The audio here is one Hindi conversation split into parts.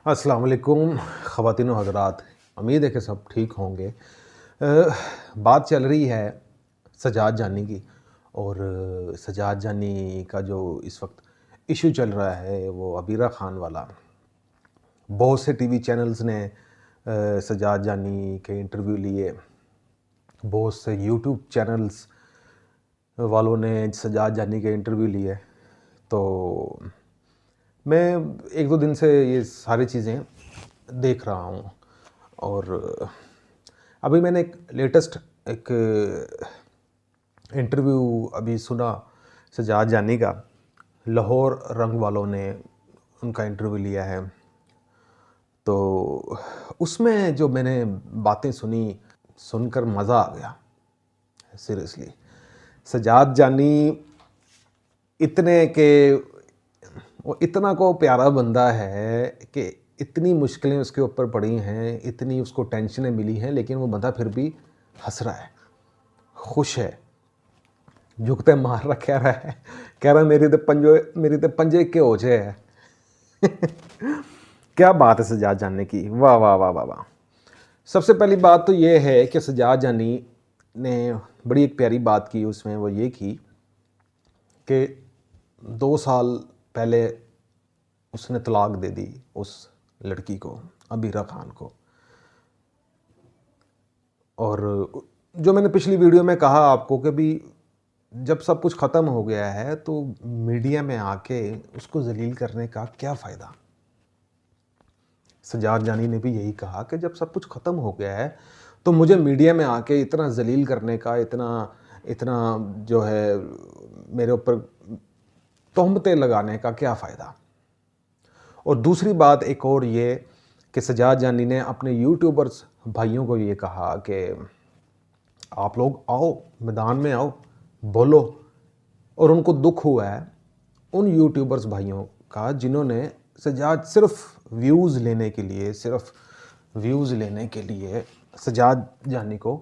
अस्सलाम वालेकुम ख़वातीन व हज़रात, उम्मीद है कि सब ठीक होंगे। बात चल रही है सजाद जानी की, और सजाद जानी का जो इस वक्त इशू चल रहा है वो अबीरा ख़ान वाला। बहुत से टीवी चैनल्स ने सजाद जानी के इंटरव्यू लिए, बहुत से यूट्यूब चैनल्स वालों ने सजाद जानी के इंटरव्यू लिए। तो मैं एक दो दिन से ये सारी चीज़ें देख रहा हूँ, और अभी मैंने एक लेटेस्ट एक इंटरव्यू अभी सुना सजाद जानी का। लाहौर रंग वालों ने उनका इंटरव्यू लिया है। तो उसमें जो मैंने बातें सुनी, सुनकर मज़ा आ गया सीरियसली। सजाद जानी इतने के वो इतना को प्यारा बंदा है कि इतनी मुश्किलें उसके ऊपर पड़ी हैं, इतनी उसको टेंशनें मिली हैं, लेकिन वो बंदा फिर भी हंस रहा है, खुश है, झुकते मार रहा, कह रहा मेरी तो पंजे के ओझे है। क्या बात है सजाद जानी की, वाह वाह वाह वाह वाह। सबसे पहली बात तो ये है कि सजाद जानी ने बड़ी एक प्यारी बात की उसमें, वो ये की कि 2 साल पहले उसने तलाक दे दी उस लड़की को, अबीरा खान को। और जो मैंने पिछली वीडियो में कहा आपको कि भी जब सब कुछ ख़त्म हो गया है तो मीडिया में आके उसको जलील करने का क्या फ़ायदा। सजाद जानी ने भी यही कहा कि जब सब कुछ ख़त्म हो गया है तो मुझे मीडिया में आके इतना जलील करने का, इतना जो है मेरे ऊपर तोहमतें लगाने का क्या फ़ायदा। और दूसरी बात एक और ये कि सजाद जानी ने अपने यूट्यूबर्स भाइयों को ये कहा कि आप लोग आओ, मैदान में आओ, बोलो। और उनको दुख हुआ है उन यूट्यूबर्स भाइयों का जिन्होंने सजाद सिर्फ व्यूज़ लेने के लिए सजाद जानी को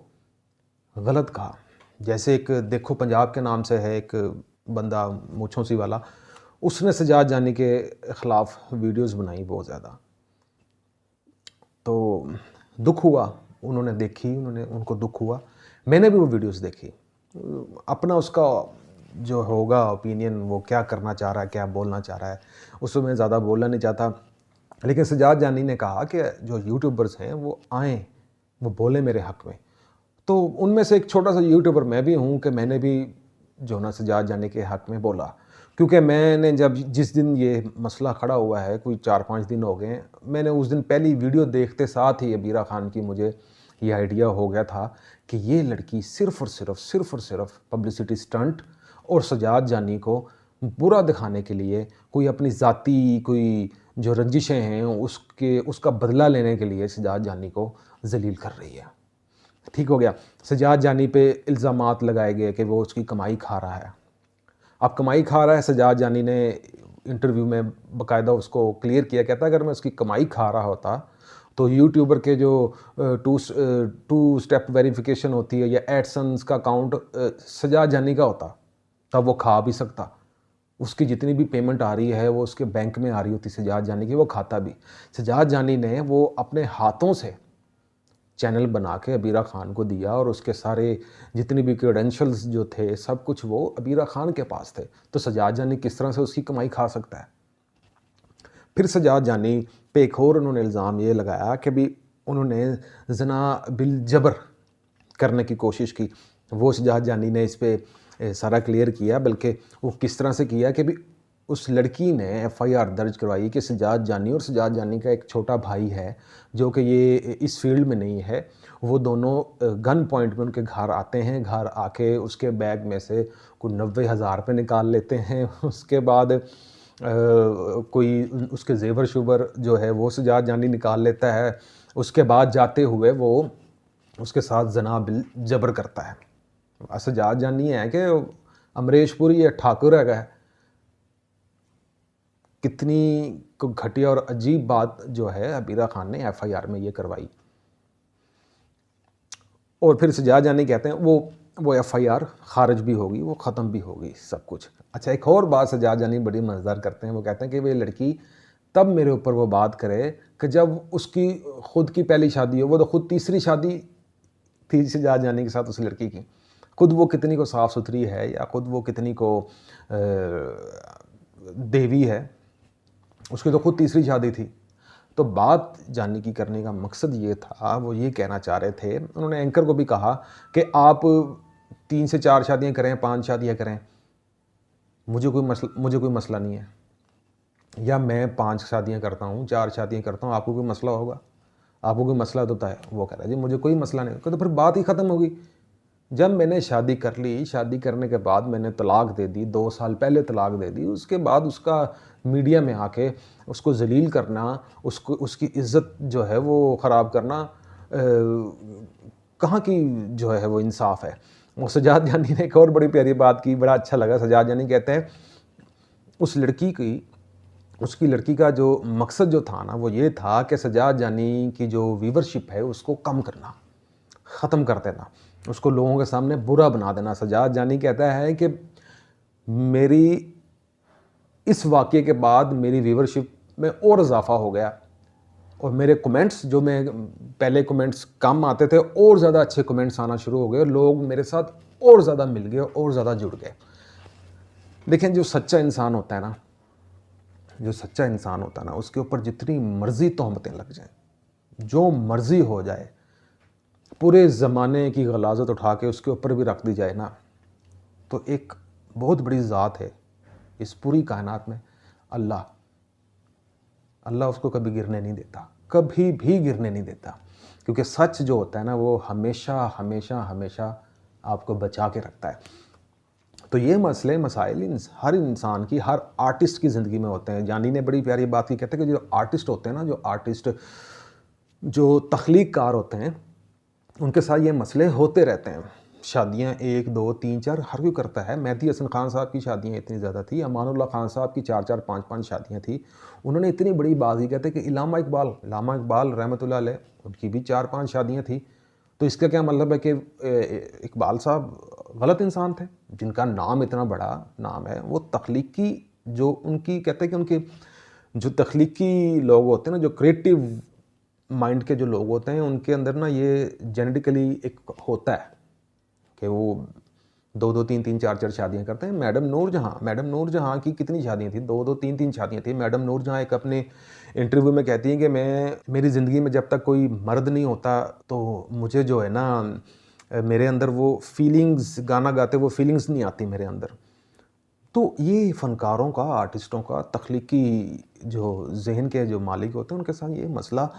गलत कहा। जैसे एक देखो पंजाब के नाम से है एक बंदा मूंछों सी वाला, उसने सजाद जानी के ख़िलाफ़ वीडियोस बनाई बहुत ज़्यादा। तो दुख हुआ, उन्होंने देखी, उनको दुख हुआ। मैंने भी वो वीडियोस देखी। अपना उसका जो होगा ओपिनियन, वो क्या करना चाह रहा है, क्या बोलना चाह रहा है, उसमें मैं ज़्यादा बोलना नहीं चाहता। लेकिन सजाद जानी ने कहा कि जो यूट्यूबर्स हैं वो आएँ, वो बोले मेरे हक़ में। तो उनमें से एक छोटा सा यूट्यूबर मैं भी हूँ कि मैंने भी जो ना सजाद जानी के हक़ में बोला, क्योंकि मैंने जिस दिन ये मसला खड़ा हुआ है, कोई 4-5 दिन हो गए, मैंने उस दिन पहली वीडियो देखते साथ ही अबीरा खान की मुझे ये आइडिया हो गया था कि ये लड़की सिर्फ़ और सिर्फ पब्लिसिटी स्टंट और सजाद जानी को बुरा दिखाने के लिए, कोई अपनी ज़ाती कोई जो रंजिशें हैं उसका बदला लेने के लिए सजाद जानी को जलील कर रही है। ठीक हो गया। सजाद जानी पे इल्ज़ामात लगाए गए कि वो उसकी कमाई खा रहा है। अब कमाई खा रहा है, सजाद जानी ने इंटरव्यू में बाकायदा उसको क्लियर किया, कहता अगर मैं उसकी कमाई खा रहा होता तो यूट्यूबर के जो टू स्टेप वेरिफिकेशन होती है या एडसेंस का अकाउंट सजाद जानी का होता, तब वो खा भी सकता। उसकी जितनी भी पेमेंट आ रही है वो उसके बैंक में आ रही होती सजाद जानी की, वो खाता भी। सजाद जानी ने वो अपने हाथों से चैनल बना के अबीरा खान को दिया, और उसके सारे जितनी भी क्रेडेंशियल्स जो थे सब कुछ वो अबीरा खान के पास थे। तो सजाद जानी किस तरह से उसकी कमाई खा सकता है। फिर सजाद जानी पे एक और उन्होंने इल्ज़ाम ये लगाया कि भी उन्होंने ज़ना बिल जबर करने की कोशिश की। वो सजाद जानी ने इस पे सारा क्लियर किया, बल्कि वो किस तरह से किया कि भी उस लड़की ने एफआईआर दर्ज करवाई कि सजाद जानी और सजाद जानी का एक छोटा भाई है जो कि ये इस फील्ड में नहीं है, वो दोनों गन पॉइंट में उनके घर आते हैं। घर आके उसके बैग में से कोई 90,000 रुपये निकाल लेते हैं। उसके बाद कोई उसके जेवर शुबर जो है वो सजाद जानी निकाल लेता है। उसके बाद जाते हुए वो उसके साथ जना बिल जबर करता है। सजाद जानी है कि अमरीश पुरी या ठाकुर है। कितनी को घटिया और अजीब बात जो है अबीरा खान ने एफआईआर में ये करवाई। और फिर सजाद जानी कहते हैं वो एफआईआर खारिज भी होगी, वो ख़त्म भी होगी सब कुछ। अच्छा, एक और बात सजाद जानी बड़ी मज़ेदार करते हैं, वो कहते हैं कि वो लड़की तब मेरे ऊपर वो बात करे कि जब उसकी खुद की पहली शादी हो, वो तो खुद तीसरी शादी थी सजाद जानी के साथ उस लड़की की, खुद वो कितनी को साफ़ सुथरी है या खुद वो कितनी को देवी है, उसकी तो खुद तीसरी शादी थी। तो बात जानने की करने का मकसद ये था, वो ये कहना चाह रहे थे, उन्होंने एंकर को भी कहा कि आप 3 से 4 शादियां करें, 5 शादियां करें, मुझे कोई मसला नहीं है, या मैं 5 शादियां करता हूँ, 4 शादियां करता हूँ, आपको कोई मसला होगा? आपको कोई मसला तो है? वो कह रहा है जी मुझे कोई मसला नहीं। तो फिर बात ही ख़त्म होगी। जब मैंने शादी कर ली, शादी करने के बाद मैंने तलाक दे दी, 2 साल पहले तलाक दे दी, उसके बाद उसका मीडिया में आके उसको ज़लील करना, उसको उसकी इज़्ज़त जो है वो ख़राब करना, कहाँ की जो है वो इंसाफ है। और सजाद जानी ने एक और बड़ी प्यारी बात की, बड़ा अच्छा लगा। सजाद जानी कहते हैं उसकी लड़की का जो मकसद जो था ना, वो ये था कि सजाद जानी की जो व्यूवरशिप है उसको कम करना, ख़त्म कर देना, उसको लोगों के सामने बुरा बना देना। सजाद जानी कहता है कि मेरी इस वाक़ये के बाद मेरी व्यूवरशिप में और इजाफ़ा हो गया, और मेरे कमेंट्स जो मैं पहले कमेंट्स कम आते थे, और ज़्यादा अच्छे कमेंट्स आना शुरू हो गए, लोग मेरे साथ और ज़्यादा मिल गए और ज़्यादा जुड़ गए। देखें, जो सच्चा इंसान होता है ना, उसके ऊपर जितनी मर्ज़ी तोहमतें लग जाएं, जो मर्ज़ी हो जाए, पूरे ज़माने की गलाज़त उठा के उसके ऊपर भी रख दी जाए ना, तो एक बहुत बड़ी ज़ात है इस पूरी कायनात में, अल्लाह उसको कभी गिरने नहीं देता, कभी भी गिरने नहीं देता, क्योंकि सच जो होता है ना, वो हमेशा हमेशा हमेशा आपको बचा के रखता है। तो ये मसले मसाइल हर इंसान की, हर आर्टिस्ट की ज़िंदगी में होते हैं। जानी ने बड़ी प्यारी बात की, कहते हैं कि जो आर्टिस्ट होते हैं ना, जो तख्लीक़कार होते हैं, उनके साथ ये मसले होते रहते हैं। शादियां 1 2 3 4 हर कोई करता है। मेहदी हसन खान साहब की शादियां इतनी ज़्यादा थी, अमानुल्लाह खान साहब की 4 4 5 5 शादियां थी। उन्होंने इतनी बड़ी बात की, कहते हैं कि इलामा इकबाल रहमतुल्लाह अलैह, उनकी भी 4 5 शादियां थी। तो इसका क्या मतलब है कि इकबाल साहब गलत इंसान थे? जिनका नाम इतना बड़ा नाम है, वो तख्लीकी जो उनकी, कहते हैं कि उनके जो तख्लीकी लोग होते हैं ना, जो क्रिएटिव माइंड के जो लोग होते हैं, उनके अंदर ना ये जेनेटिकली एक होता है कि वो 2 2 3 3 4 4 शादियां करते हैं। मैडम नूरजहां की कितनी शादियां थी? 2 2 3 3 शादियां थी। मैडम नूरजहां एक अपने इंटरव्यू में कहती हैं कि मेरी ज़िंदगी में जब तक कोई मर्द नहीं होता, तो मुझे जो है ना, मेरे अंदर वो फीलिंग्स, गाना गाते वो फीलिंग्स नहीं आती मेरे अंदर। तो ये फ़नकारों का, आर्टिस्टों का, तख्लीकी जो ज़हन के जो मालिक होते हैं, उनके साथ ये मसला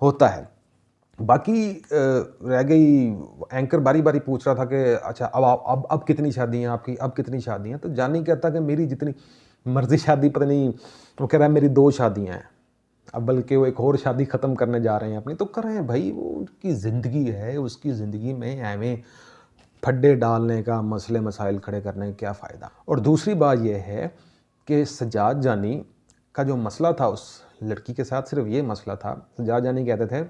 होता है। बाकी रह गई, एंकर बारी-बारी पूछ रहा था कि अच्छा अब कितनी शादी हैं आपकी, अब कितनी शादी हैं? तो जानी कहता कि मेरी जितनी मर्ज़ी शादी, पता नहीं, वो कह रहा है मेरी 2 शादियाँ हैं। अब बल्कि वो एक और शादी ख़त्म करने जा रहे हैं अपनी। तो करें भाई, वो उनकी ज़िंदगी है, उसकी ज़िंदगी में एवें फड्डे डालने का, मसले मसाइल खड़े करने का क्या फ़ायदा। और दूसरी बात यह है कि सजाद जानी का जो मसला था उस लड़की के साथ, सिर्फ ये मसला था, सजाद जानी कहते थे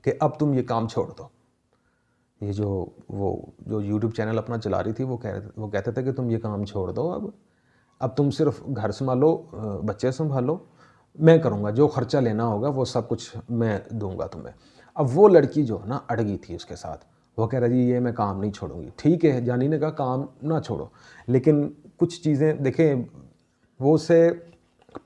कि अब तुम ये काम छोड़ दो। ये जो यूट्यूब चैनल अपना चला रही थी, वो कहते थे कि तुम ये काम छोड़ दो, अब तुम सिर्फ घर संभालो, बच्चे संभालो, मैं करूँगा, जो खर्चा लेना होगा वो सब कुछ मैं दूंगा तुम्हें। अब वो लड़की जो है ना, अड़गी थी उसके साथ, वो कह रही ये मैं काम नहीं छोड़ूंगी। ठीक है, जानी ने कहा काम ना छोड़ो, लेकिन कुछ चीज़ें देखें, वो उसे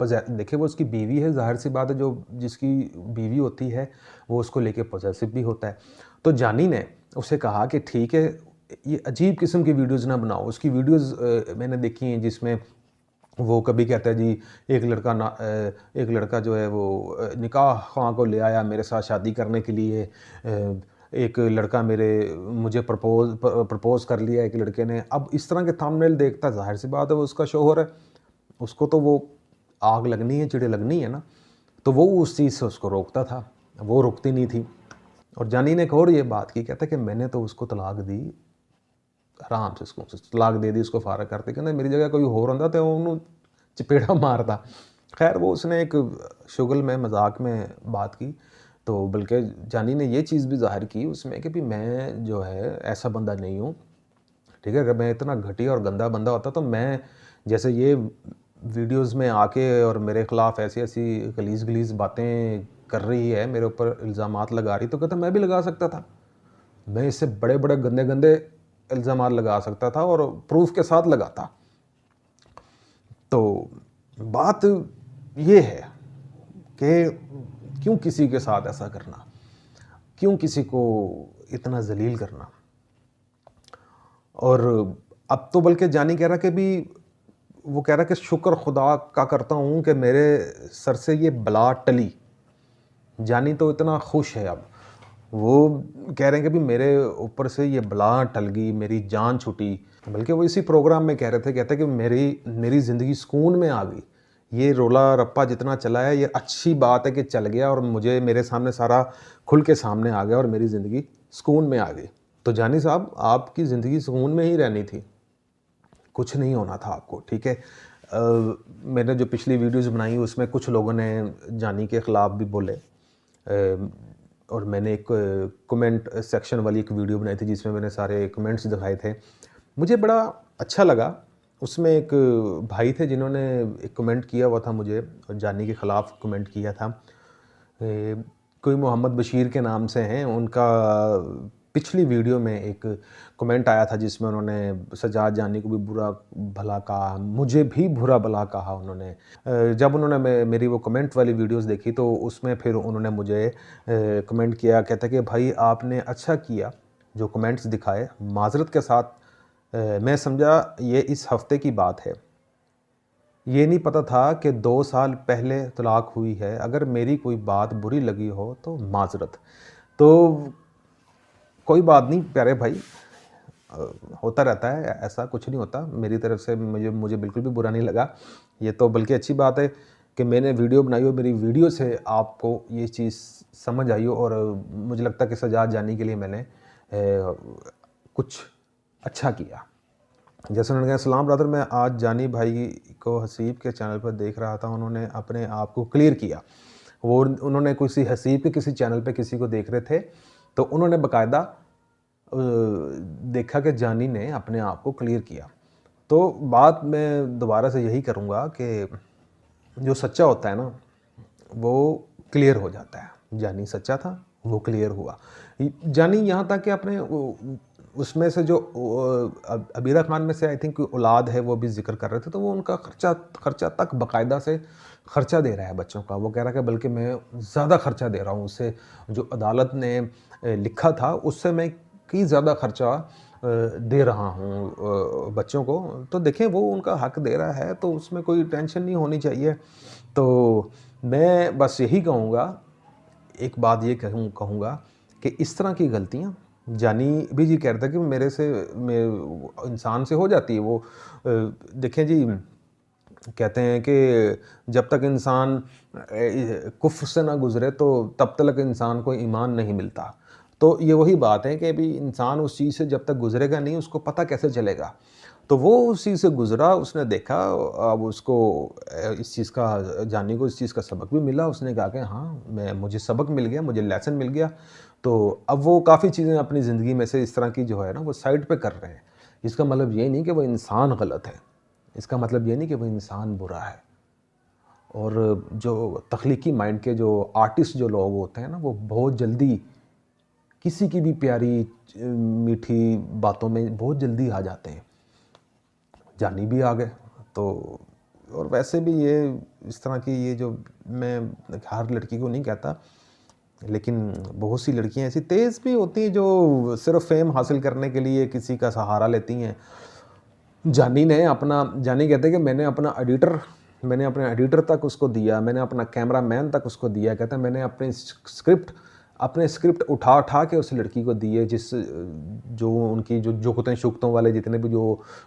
देखिए, वो उसकी बीवी है, ज़ाहिर सी बात है, जो जिसकी बीवी होती है वो उसको लेके पॉसेसिव भी होता है। तो जानी ने उसे कहा कि ठीक है, ये अजीब किस्म की वीडियोज़ ना बनाओ। उसकी वीडियोज़ मैंने देखी हैं जिसमें वो कभी कहता है जी एक लड़का जो है वो निकाह ख़्वाह को ले आया मेरे साथ शादी करने के लिए, एक लड़का मुझे प्रपोज़ कर लिया एक लड़के ने। अब इस तरह के थंबनेल देखता, ज़ाहिर सी बात है वो उसका शौहर है, उसको तो वो आग लगनी है, चिड़े लगनी है ना। तो वो उस चीज़ से उसको रोकता था, वो रुकती नहीं थी। और जानी ने एक और ये बात की, कहता कि मैंने तो उसको तलाक दी, आराम से उसको तलाक दे दी, उसको फारग करते, कहते मेरी जगह कोई होर होंदा तो उन्होंने चपेड़ा मारता। खैर, वो उसने एक शुगल में, मजाक में बात की। तो बल्कि जानी ने ये चीज़ भी ज़ाहिर की उसमें कि भी मैं जो है ऐसा बंदा नहीं हूँ, ठीक है। अगर मैं इतना घटिया और गंदा बंदा होता तो मैं, जैसे ये वीडियोस में आके और मेरे ख़िलाफ़ ऐसी ऐसी गलीज़ बातें कर रही है, मेरे ऊपर इल्ज़ामात लगा रही, तो कहता मैं भी लगा सकता था। मैं इससे बड़े-बड़े गंदे-गंदे इल्ज़ामात लगा सकता था और प्रूफ़ के साथ लगाता। तो बात ये है कि क्यों किसी के साथ ऐसा करना? क्यों किसी को इतना ज़लील करना? और अब तो बल्कि जानी कह रहा कि भी वो कह रहा कि शुक्र खुदा का करता हूँ कि मेरे सर से ये बला टली। जानी तो इतना खुश है अब। वो कह रहे हैं कि भी मेरे ऊपर से ये बला टल गई, मेरी जान छूटी। बल्कि वो इसी प्रोग्राम में कह रहे थे, कहते कि मेरी ज़िंदगी सुकून में आ गई। ये रोला रप्पा जितना चला है, ये अच्छी बात है कि चल गया और मुझे मेरे सामने सारा खुल के सामने आ गया और मेरी ज़िंदगी सुकून में आ गई। तो जानी साहब, आपकी ज़िंदगी सुकून में ही रहनी थी, कुछ नहीं होना था आपको, ठीक है। मैंने जो पिछली वीडियोस बनाई उसमें कुछ लोगों ने जानी के ख़िलाफ़ भी बोले, और मैंने एक कमेंट सेक्शन वाली एक वीडियो बनाई थी जिसमें मैंने सारे कमेंट्स दिखाए थे। मुझे बड़ा अच्छा लगा। उसमें एक भाई थे जिन्होंने एक कमेंट किया हुआ था मुझे, जानी के ख़िलाफ़ कमेंट किया था। कोई मोहम्मद बशीर के नाम से हैं, उनका पिछली वीडियो में एक कमेंट आया था जिसमें उन्होंने सज्जाद जानी को भी बुरा भला कहा, मुझे भी बुरा भला कहा उन्होंने। जब उन्होंने मेरी वो कमेंट वाली वीडियोस देखी तो उसमें फिर उन्होंने मुझे कमेंट किया, कहता कि भाई आपने अच्छा किया जो कमेंट्स दिखाए, माज़रत के साथ मैं समझा ये इस हफ़्ते की बात है। ये नहीं पता था कि 2 साल पहले तलाक हुई है। अगर मेरी कोई बात बुरी लगी हो तो माज़रत। तो कोई बात नहीं प्यारे भाई, होता रहता है, ऐसा कुछ नहीं होता। मेरी तरफ से मुझे बिल्कुल भी बुरा नहीं लगा। ये तो बल्कि अच्छी बात है कि मैंने वीडियो बनाई हो, मेरी वीडियो से आपको ये चीज़ समझ आई हो और मुझे लगता है कि सज्जाद जानी के लिए मैंने कुछ अच्छा किया। जैसे उन्होंने कहा, सलाम ब्रदर, मैं आज जानी भाई को हसीब के चैनल पर देख रहा था, उन्होंने अपने आप को क्लियर किया। वो उन्होंने किसी हसीब के किसी चैनल पे किसी को देख रहे थे, तो उन्होंने बाकायदा देखा कि जानी ने अपने आप को क्लियर किया। तो बात मैं दोबारा से यही करूँगा कि जो सच्चा होता है ना, वो क्लियर हो जाता है। जानी सच्चा था, वो क्लियर हुआ। जानी यहाँ तक कि अपने उसमें से जो अबीरा खान में से आई थिंक औलाद है, वो भी ज़िक्र कर रहे थे, तो वो उनका खर्चा तक बाकायदा से खर्चा दे रहा है बच्चों का। वो कह रहा है कि बल्कि मैं ज़्यादा खर्चा दे रहा हूँ, उससे जो अदालत ने लिखा था उससे मैं कई ज़्यादा खर्चा दे रहा हूँ बच्चों को। तो देखें, वो उनका हक दे रहा है तो उसमें कोई टेंशन नहीं होनी चाहिए। तो मैं बस यही कहूँगा, एक बात ये कहूँगा कि इस तरह की गलतियाँ जानी भी जी कह रहा था कि मेरे से इंसान से हो जाती है। वो देखें जी, कहते हैं कि जब तक इंसान कुफ्र से ना गुज़रे तो तब तक इंसान को ईमान नहीं मिलता। तो ये वही बात है कि अभी इंसान उस चीज़ से जब तक गुज़रेगा नहीं, उसको पता कैसे चलेगा। तो वो उस चीज़ से गुज़रा, उसने देखा, अब उसको इस चीज़ का, जानी को इस चीज़ का सबक भी मिला। उसने कहा कि हाँ, मुझे सबक मिल गया, मुझे लेसन मिल गया। तो अब वो काफ़ी चीज़ें अपनी ज़िंदगी में से इस तरह की जो है ना, वो साइड पे कर रहे हैं। इसका मतलब ये नहीं कि वो इंसान गलत है, इसका मतलब ये नहीं कि वो इंसान बुरा है। और जो तख्लीकी माइंड के जो आर्टिस्ट जो लोग होते हैं ना, वो बहुत जल्दी किसी की भी प्यारी मीठी बातों में बहुत जल्दी आ जाते हैं। जानी भी आ गए। तो और वैसे भी ये इस तरह की, ये जो, मैं हर लड़की को नहीं कहता, लेकिन बहुत सी लड़कियां ऐसी तेज़ भी होती हैं जो सिर्फ फेम हासिल करने के लिए किसी का सहारा लेती हैं। जानी कहते हैं कि मैंने अपने एडिटर तक उसको दिया, मैंने अपना कैमरामैन तक उसको दिया। कहते हैं मैंने अपने स्क्रिप्ट उठा के उस लड़की को दिए, जो उनकी जो जुगतें शुगतों वाले जितने भी जो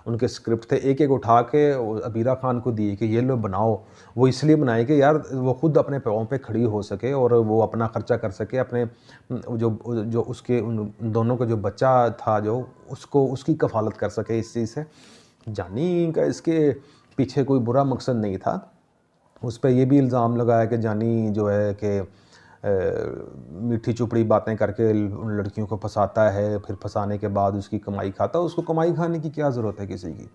उनके स्क्रिप्ट थे, एक एक उठा के अबीरा खान को दिए कि ये लो बनाओ। वो इसलिए बनाए कि यार वो खुद अपने पाँव पे खड़ी हो सके और वो अपना खर्चा कर सके, अपने जो उसके उन दोनों का जो बच्चा था जो उसको उसकी कफालत कर सके इस चीज़ से। जानी का इसके पीछे कोई बुरा मकसद नहीं था। उस पे ये भी इल्ज़ाम लगाया कि जानी जो है कि मीठी चुपड़ी बातें करके उन लड़कियों को फंसाता है, फिर फंसाने के बाद उसकी कमाई खाता है। उसको कमाई खाने की क्या ज़रूरत है किसी की?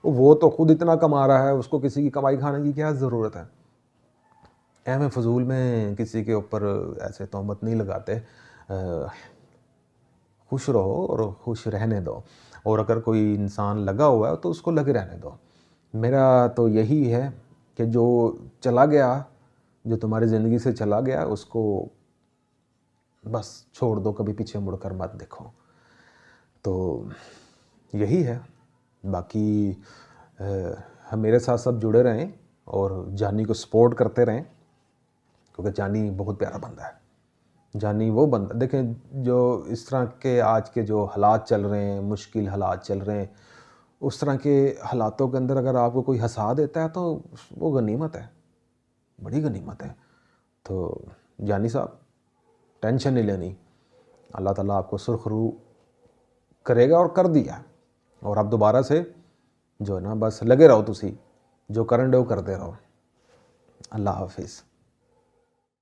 वो तो खुद इतना कमा रहा है, उसको किसी की कमाई खाने की क्या ज़रूरत है। एहम फजूल में किसी के ऊपर ऐसे तोहमत नहीं लगाते। खुश रहो और खुश रहने दो, और अगर कोई इंसान लगा हुआ है तो उसको लगे रहने दो। मेरा तो यही है कि जो चला गया, जो तुम्हारी ज़िंदगी से चला गया, उसको बस छोड़ दो, कभी पीछे मुड़कर मत देखो। तो यही है। बाकी हम मेरे साथ सब जुड़े रहें और जानी को सपोर्ट करते रहें, क्योंकि जानी बहुत प्यारा बंदा है। जानी वो बंदा, देखें जो इस तरह के आज के जो हालात चल रहे हैं, मुश्किल हालात चल रहे हैं, उस तरह के हालातों के अंदर अगर आपको कोई हंसा देता है तो वो गनीमत है, बड़ी गनीमत है। तो जानी साहब टेंशन नहीं लेनी, अल्लाह ताला आपको सुरखरू करेगा और कर दिया। और आप दोबारा से जो है ना बस लगे रहो, तुसी जो करन डे वो करते रहो। अल्लाह हाफिज़।